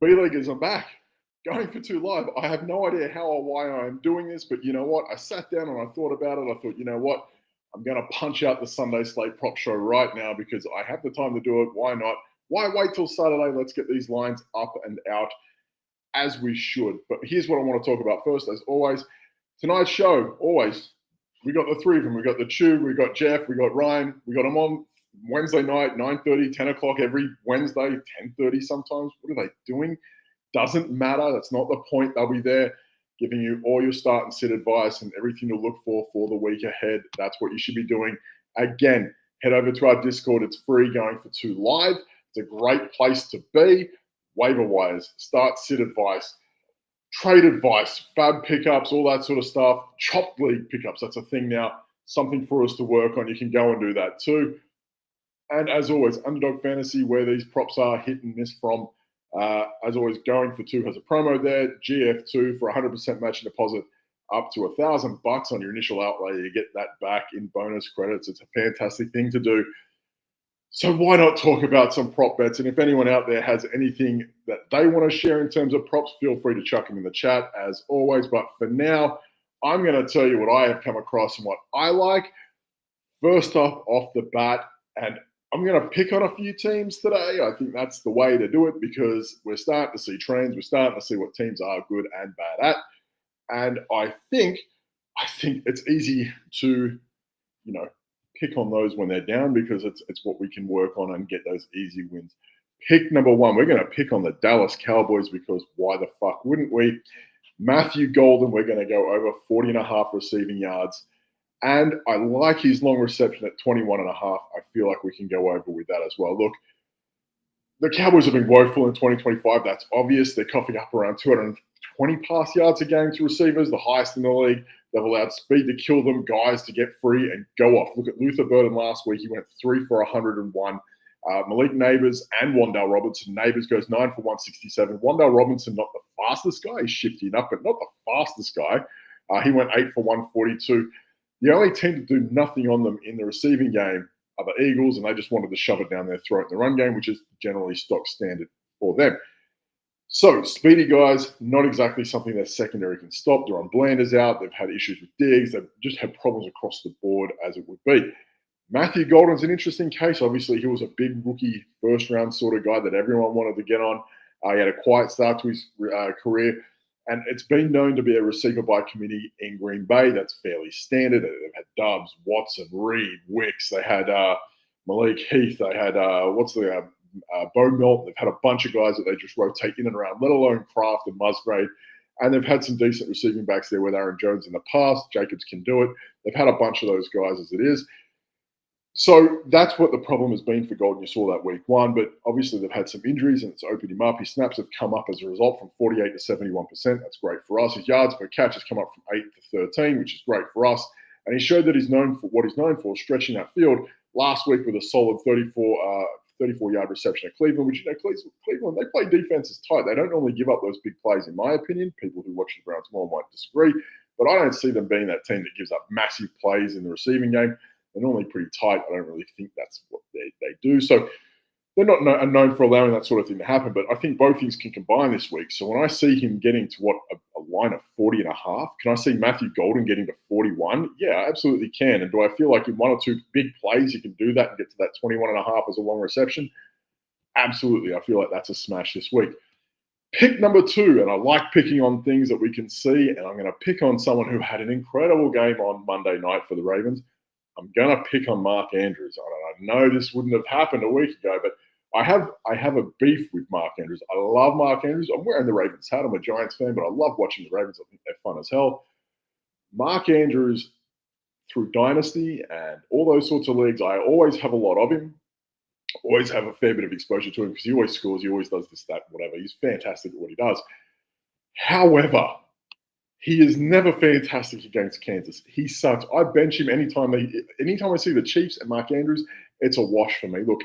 B-Leaguers, I'm back. Going for two live. I have no idea how or why I'm doing this, but you know what? I sat down and I thought about it. I thought, you know what? I'm going to punch out the Sunday Slate prop show right now because I have the time to do it. Why not? Why wait till Saturday? Let's get these lines up and out as we should. But here's what I want to talk about first, as always. Tonight's show, always, we got the three of them. We got the Chew, we got Jeff, we got Ryan. We got them on Wednesday night, 9:30, 10 o'clock every Wednesday, 10:30 sometimes. What are they doing? Doesn't matter. That's not the point. They'll be there giving you all your start and sit advice and everything to look for the week ahead. That's what you should be doing. Again, head over to our Discord. It's free, going for two live. It's a great place to be. Waiver wires, start, sit advice, trade advice, fab pickups, all that sort of stuff. Chop league pickups. That's a thing now. Something for us to work on. You can go and do that too. And as always, Underdog Fantasy, where these props are hit and miss from. As always, going for two has a promo there. GF2 for 100% match deposit up to $1,000 on your initial outlay. You get that back in bonus credits. It's a fantastic thing to do. So why not talk about some prop bets? And if anyone out there has anything that they want to share in terms of props, feel free to chuck them in the chat as always. But for now, I'm going to tell you what I have come across and what I like. First off the bat, and I'm going to pick on a few teams today. I think that's the way to do it because we're starting to see trends. We're starting to see what teams are good and bad at. And I think it's easy to, pick on those when they're down because it's what we can work on and get those easy wins. Pick number one, we're going to pick on the Dallas Cowboys because why the fuck wouldn't we? Matthew Golden, we're going to go over 40.5 receiving yards. And I like his long reception at 21.5. I feel like we can go over with that as well. Look, the Cowboys have been woeful in 2025. That's obvious. They're coughing up around 220 pass yards a game to receivers, the highest in the league. They've allowed speed to kill them, guys to get free and go off. Look at Luther Burden last week. He went 3 for 101. Malik Neighbors and Wan'Dale Robinson. Neighbors goes 9 for 167. Wan'Dale Robinson, not the fastest guy. He's shifting up, but not the fastest guy. He went 8 for 142. The only team to do nothing on them in the receiving game are the Eagles, and they just wanted to shove it down their throat in the run game, which is generally stock standard for them. So, speedy guys, not exactly something their secondary can stop. They're on Blanders out. They've had issues with Diggs. They've just had problems across the board, as it would be. Matthew Golden's an interesting case. Obviously, he was a big rookie first-round sort of guy that everyone wanted to get on. He had a quiet start to his career. And it's been known to be a receiver by committee in Green Bay. That's fairly standard. They've had Dubs, Watson, Reed, Wicks. They had Malik Heath. They had, Bo Melton. They've had a bunch of guys that they just rotate in and around, let alone Kraft and Musgrave. And they've had some decent receiving backs there with Aaron Jones in the past. Jacobs can do it. They've had a bunch of those guys as it is. So that's what the problem has been for Golden. You saw that week one, but obviously they've had some injuries and it's opened him up. His snaps have come up as a result from 48 to 71%. That's great for us. His yards per catch has come up from 8 to 13, which is great for us. And he showed that he's known for what he's known for, stretching that field last week with a solid 34-yard reception at Cleveland, which, Cleveland, they play defenses tight. They don't normally give up those big plays, in my opinion. People who watch the Browns more might disagree, but I don't see them being that team that gives up massive plays in the receiving game. They're normally pretty tight. I don't really think that's what they do. So they're not known for allowing that sort of thing to happen, but I think both things can combine this week. So when I see him getting to a line of 40.5, can I see Matthew Golden getting to 41? Yeah, I absolutely can. And do I feel like in one or two big plays you can do that and get to that 21.5 as a long reception? Absolutely. I feel like that's a smash this week. Pick number two, and I like picking on things that we can see, and I'm going to pick on someone who had an incredible game on Monday night for the Ravens. I'm going to pick on Mark Andrews. I know this wouldn't have happened a week ago, but I have a beef with Mark Andrews. I love Mark Andrews. I'm wearing the Ravens hat. I'm a Giants fan, but I love watching the Ravens. I think they're fun as hell. Mark Andrews, through Dynasty and all those sorts of leagues, I always have a lot of him. Always have a fair bit of exposure to him because he always scores. He always does this, that, whatever. He's fantastic at what he does. However, he is never fantastic against Kansas. He sucks. I bench him anytime I see the Chiefs and Mark Andrews, it's a wash for me. Look,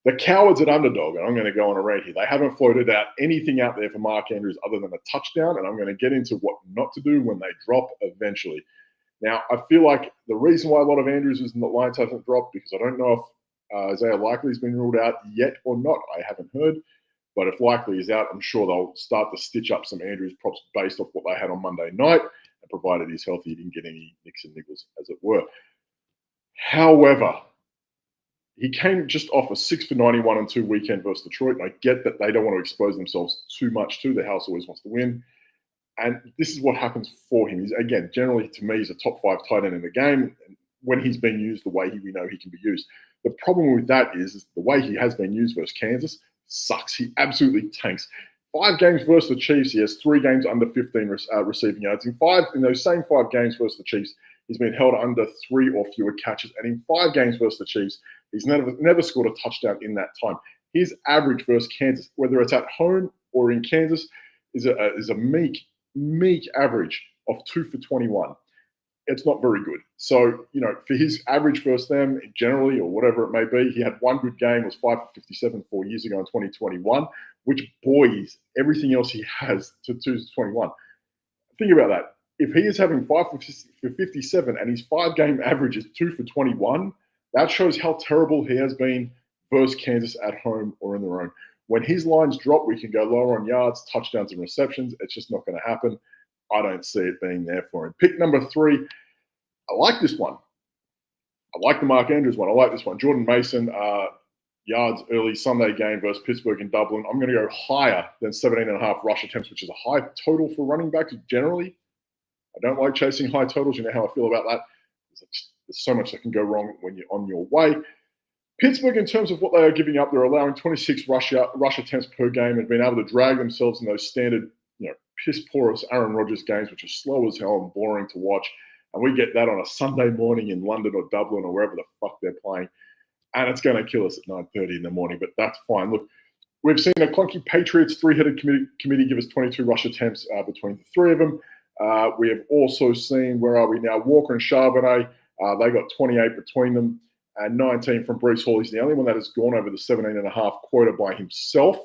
the cowards at Underdog, and I'm going to go on a rant here, they haven't floated out anything out there for Mark Andrews other than a touchdown, and I'm going to get into what not to do when they drop eventually. Now, I feel like the reason why a lot of Andrews is in the Lions haven't dropped because I don't know if Isaiah Likely's been ruled out yet or not. I haven't heard. But if Likely is out, I'm sure they'll start to stitch up some Andrews props based off what they had on Monday night. And provided he's healthy, he didn't get any nicks and niggles, as it were. However, he came just off a 6 for 91 and 2 weekend versus Detroit. And I get that they don't want to expose themselves too much to. The house always wants to win. And this is what happens for him. He's, again, generally to me, he's a top 5 tight end in the game when he's been used the way we know he can be used. The problem with that is the way he has been used versus Kansas sucks. He absolutely tanks. 5 games versus the Chiefs, he has 3 games under 15 receiving yards. In those same 5 games versus the Chiefs, he's been held under 3 or fewer catches. And in 5 games versus the Chiefs, he's never scored a touchdown in that time. His average versus Kansas, whether it's at home or in Kansas, is a meek average of 2 for 21. It's not very good. So, for his average versus them, generally, or whatever it may be, he had one good game, was 5 for 57 4 years ago in 2021, which buoys everything else he has to 2 for 21. Think about that. If he is having 5 for 57 and his 5-game average is 2 for 21, that shows how terrible he has been versus Kansas at home or in their own. When his lines drop, we can go lower on yards, touchdowns, and receptions. It's just not going to happen. I don't see it being there for him. Pick number 3. I like this one. I like the Mark Andrews one. I like this one. Jordan Mason, yards early Sunday game versus Pittsburgh in Dublin. I'm going to go higher than 17.5 rush attempts, which is a high total for running backs generally. I don't like chasing high totals. You know how I feel about that. There's so much that can go wrong when you're on your way. Pittsburgh, in terms of what they are giving up, they're allowing 26 rush attempts per game and being able to drag themselves in those standard, piss porous Aaron Rodgers games, which are slow as hell and boring to watch. And we get that on a Sunday morning in London or Dublin or wherever the fuck they're playing. And it's going to kill us at 9:30 in the morning, but that's fine. Look, we've seen a clunky Patriots 3-headed committee give us 22 rush attempts between the 3 of them. We have also seen, where are we now? Walker and Charbonnet, they got 28 between them and 19 from Breece Hall. He's the only one that has gone over the 17.5 quota by himself,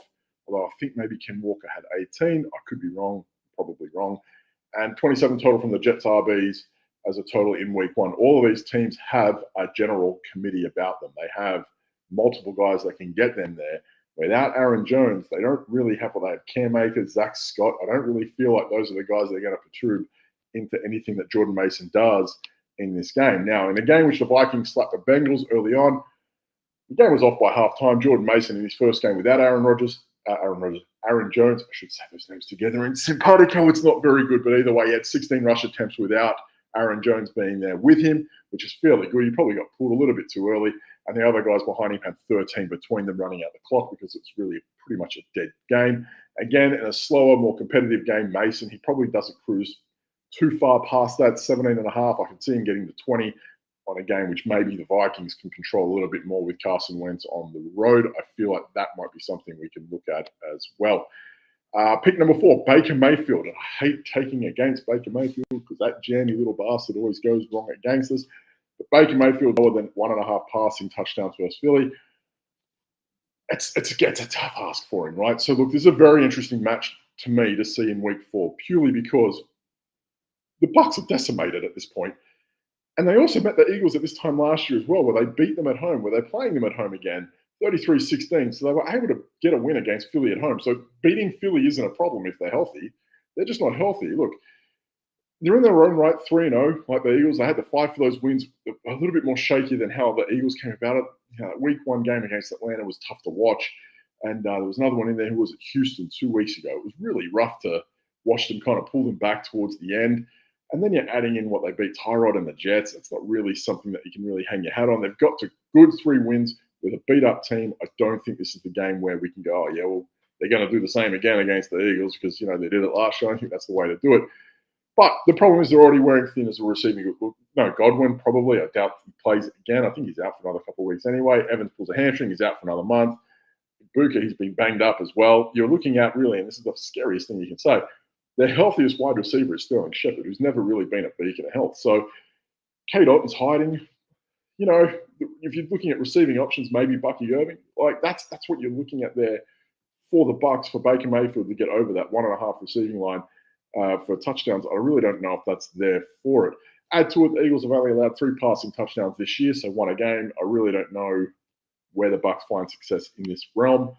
although I think maybe Ken Walker had 18. I could be wrong, probably wrong. And 27 total from the Jets RBs as a total in week 1. All of these teams have a general committee about them. They have multiple guys that can get them there. Without Aaron Jones, they don't really have what they have. Cam Akers, Zach Scott. I don't really feel like those are the guys that are going to protrude into anything that Jordan Mason does in this game. Now, in a game which the Vikings slapped the Bengals early on, the game was off by halftime. Jordan Mason in his first game without Aaron Jones, I should say those names together in simpatico. It's not very good, but either way, he had 16 rush attempts without Aaron Jones being there with him, which is fairly good. He probably got pulled a little bit too early, and the other guys behind him had 13 between them running out the clock because it's really pretty much a dead game. Again, in a slower, more competitive game, Mason, he probably doesn't cruise too far past that 17.5. I can see him getting to 20 on a game which maybe the Vikings can control a little bit more with Carson Wentz on the road. I feel like that might be something we can look at as well. Pick number 4, Baker Mayfield. I hate taking against Baker Mayfield because that jammy little bastard always goes wrong against us. But Baker Mayfield lower than 1.5 passing touchdowns versus Philly. It's a tough ask for him, right? So look, this is a very interesting match to me to see in week 4, purely because the Bucs are decimated at this point. And they also met the Eagles at this time last year as well, where they beat them at home, where they're playing them at home again, 33-16. So they were able to get a win against Philly at home. So beating Philly isn't a problem if they're healthy. They're just not healthy. Look, they're in their own right, 3-0, like the Eagles. They had to fight for those wins a little bit more shaky than how the Eagles came about it. Week 1 game against Atlanta was tough to watch. And there was another one in there who was at Houston 2 weeks ago. It was really rough to watch them kind of pull them back towards the end. And then you're adding in what they beat Tyrod and the Jets. It's not really something that you can really hang your hat on. They've got to good 3 wins with a beat-up team. I don't think this is the game where we can go, oh, yeah, well, they're going to do the same again against the Eagles because, they did it last year. I think that's the way to do it. But the problem is they're already wearing thin as a receiving group. No, Godwin probably. I doubt he plays again. I think he's out for another couple of weeks anyway. Evans pulls a hamstring. He's out for another month. Buka, he's been banged up as well. You're looking at really, and this is the scariest thing you can say, their healthiest wide receiver is Sterling Shepard, who's never really been a beacon of health. So Kate Otton's hiding. If you're looking at receiving options, maybe Bucky Irving. That's what you're looking at there for the Bucs, for Baker Mayfield to get over that 1.5 receiving line for touchdowns. I really don't know if that's there for it. Add to it, the Eagles have only allowed 3 passing touchdowns this year, so won a game. I really don't know where the Bucs find success in this realm.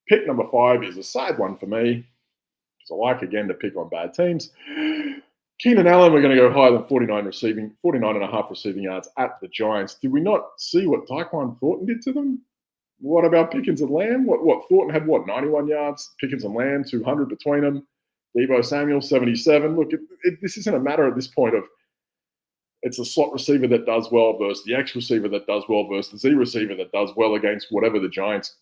Pick number 5 is a sad one for me because I like, again, to pick on bad teams. Keenan Allen, we're going to go higher than 49 and a half receiving yards at the Giants. Did we not see what Tyquan Thornton did to them? What about Pickens and Lamb? What Thornton had, 91 yards? Pickens and Lamb, 200 between them. Deebo Samuel, 77. Look, this isn't a matter at this point of it's the slot receiver that does well versus the X receiver that does well versus the Z receiver that does well against whatever the Giants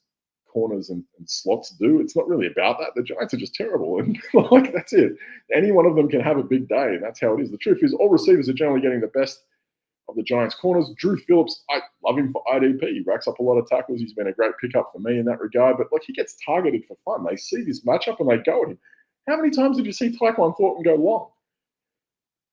corners and slots do. It's not really about that. The Giants are just terrible. And like, that's it. Any one of them can have a big day, and that's how it is. The truth is all receivers are generally getting the best of the Giants corners. Drew Phillips, I love him for IDP. He racks up a lot of tackles. He's been a great pickup for me in that regard. But like, he gets targeted for fun. They see this matchup and they go at him. How many times did you see Tyquan Thornton go long?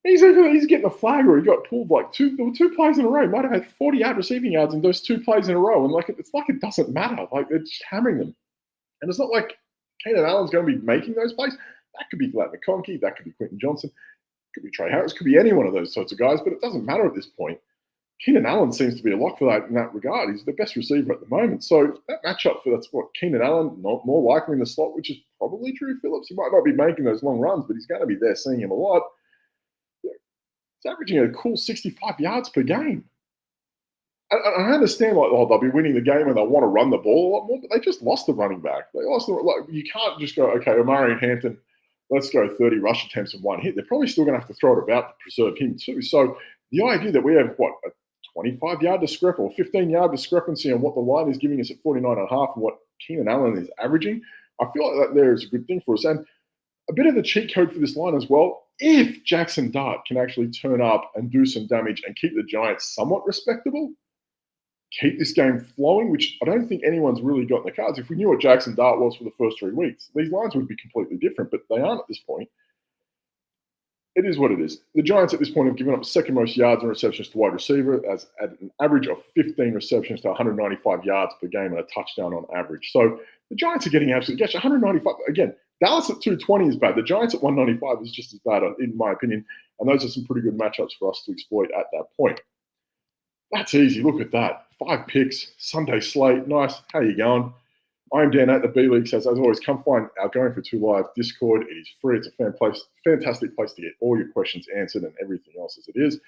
He's getting a flag, or he got pulled like two plays in a row. He might have had 40 receiving yards in those 2 plays in a row. And like, it's like it doesn't matter. Like, they're just hammering them. And it's not like Keenan Allen's going to be making those plays. That could be Glad McConkey. That could be Quentin Johnson. It could be Trey Harris. It could be any one of those sorts of guys. But it doesn't matter at this point. Keenan Allen seems to be a lock for that in that regard. He's the best receiver at the moment. So that matchup for Keenan Allen, not more likely in the slot, which is probably Drew Phillips. He might not be making those long runs, but he's going to be there, seeing him a lot. It's averaging a cool 65 yards per game. I understand, like, they'll be winning the game and they'll want to run the ball a lot more, but they just lost the running back. You can't just go, okay, Omari and Hampton, let's go 30 rush attempts and 1 hit. They're probably still going to have to throw it about to preserve him too. So the idea that we have, a 25-yard discrepancy or 15-yard discrepancy on what the line is giving us at 49 and a half and what Keenan Allen is averaging, I feel like that there is a good thing for us. And a bit of the cheat code for this line as well, if Jackson Dart can actually turn up and do some damage and keep the Giants somewhat respectable, keep this game flowing, which I don't think anyone's really got in the cards. If we knew what Jackson Dart was for the first 3 weeks, these lines would be completely different, but they aren't at this point. It is what it is. The Giants at this point have given up second most yards and receptions to wide receiver, as at an average of 15 receptions to 195 yards per game and a touchdown on average. So the Giants are getting absolutely gashed. 195, again, Dallas at 220 is bad. The Giants at 195 is just as bad, in my opinion. And those are some pretty good matchups for us to exploit at that point. That's easy. Look at that. 5 picks, Sunday slate. Nice. How you going? I'm Dan at the B League. Says, as always, come find our Going for Two Live Discord. It is free. It's a fantastic place to get all your questions answered and everything else as it is.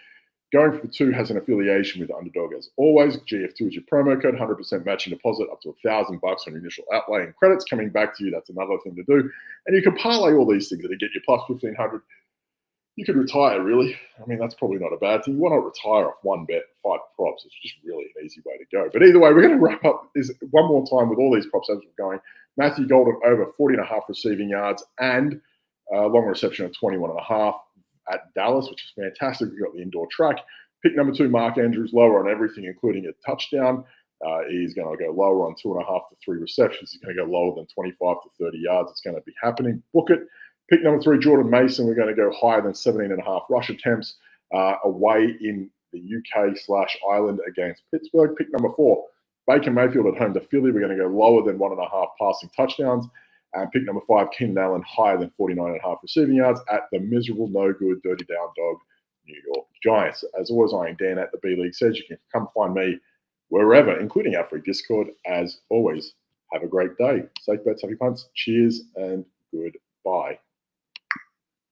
Going for Two has an affiliation with Underdog as always. GF2 is your promo code, 100% matching deposit up to $1,000 on your initial outlay, and credits coming back to you. That's another thing to do. And you can parlay all these things that get you plus 1,500. You could retire, really. I mean, that's probably not a bad thing. Why not retire off 1 bet, 5 props? It's just really an easy way to go. But either way, we're going to wrap up this one more time with all these props as we're going. Matthew Golden over 40.5 receiving yards and long reception of 21.5 at Dallas, which is fantastic. We've got the indoor track. Pick number 2, Mark Andrews, lower on everything, including a touchdown. He's going to go lower on 2.5 to 3 receptions. He's going to go lower than 25 to 30 yards. It's going to be happening. Book it. Pick number 3, Jordan Mason. We're going to go higher than 17.5 rush attempts away in the UK/Ireland against Pittsburgh. Pick number 4, Baker Mayfield at home to Philly. We're going to go lower than 1.5 passing touchdowns. And pick number 5, Keenan Allen, higher than 49.5 receiving yards at the miserable, no good, dirty down dog New York Giants. As always, I am Dan at the B League Says. You can come find me wherever, including our free Discord. As always, have a great day. Safe bets, happy punts. Cheers and goodbye.